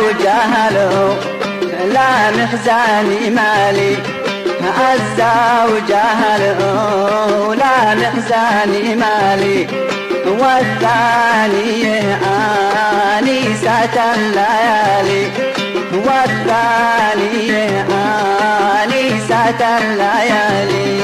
وجهلوا لا محزاني مالي، عزة وجهلوا لا محزاني مالي، والثاني آنيسة الليالي، والثاني آنيسة الليالي.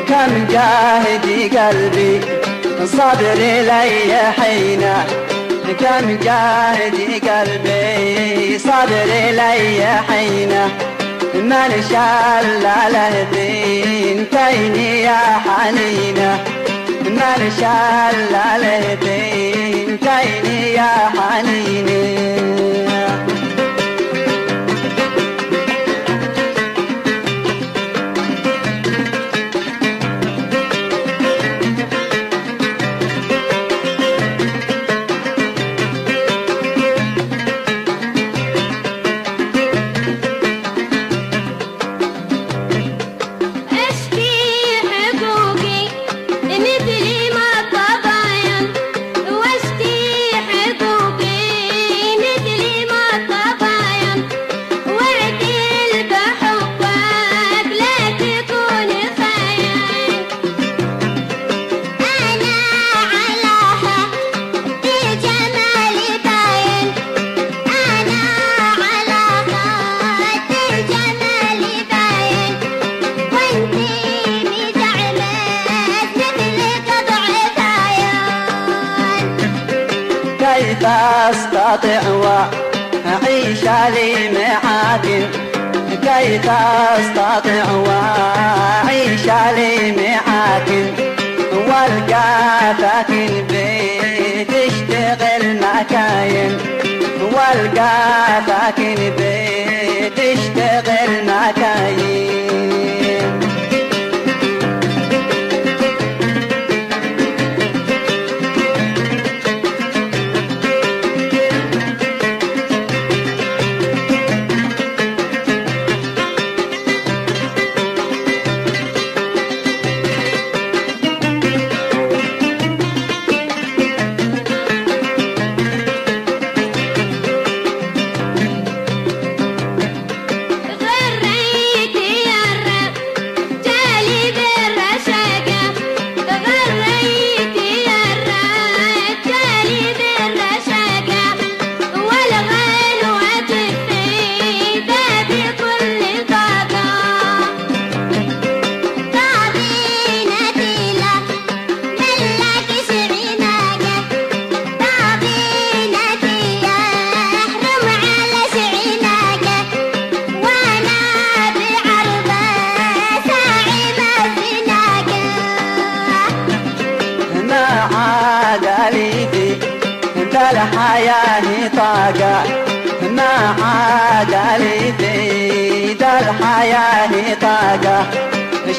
كم جاهدي قلبي صبري لي حينا، كم جاهدي قلبي صبري لي حينا، من شال على الثنتين يا حنينة، من شال على الثنتين يا حنينة. كيف أستطيع وأعيش لي معاك، كيف أستطيع وأعيش لي معاك، والقى ساكن بيت اشتغل مكاين، والقى ساكن بيت اشتغل مكاين. الحياة طاقة ما عاد لي في الحياة طاقة،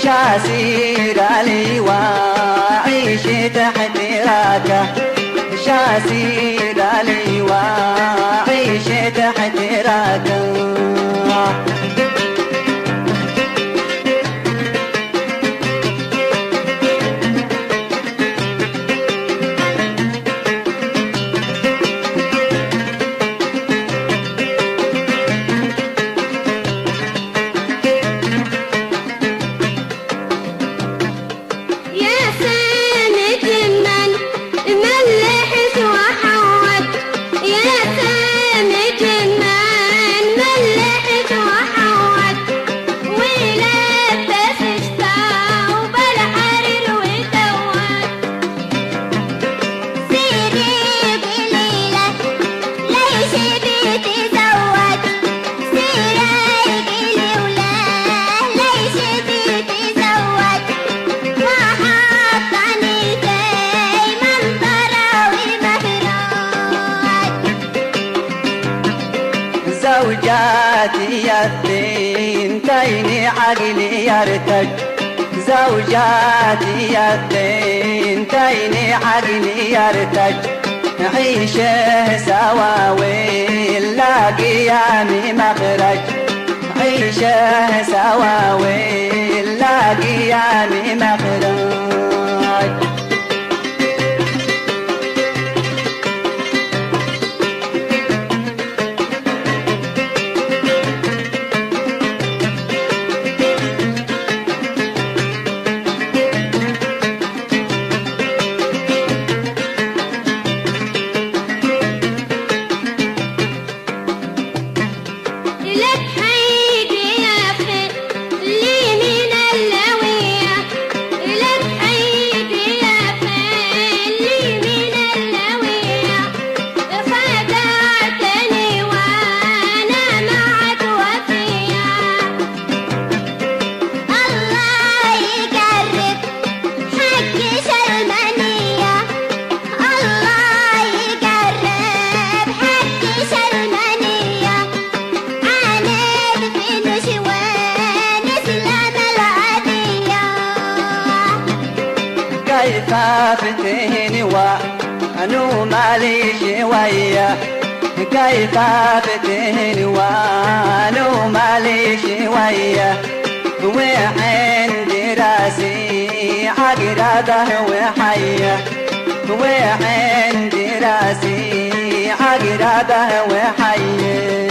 شاسير لي وأعيش تحت راكة، شاسير لي وأعيش تحت راكة. زوجاتي الثنتين عقلي يرتج زوجاتي الثنتين عقلي يرتج عيشه سوا ولا قيامي مخرج عيشه سوا ولا قيامي مخرج كيف فتهني وأنو مالي شوية كيف فتهني وأنو مالي شوية وعندي راسي عقربه وحية وعندي راسي عقربه وحية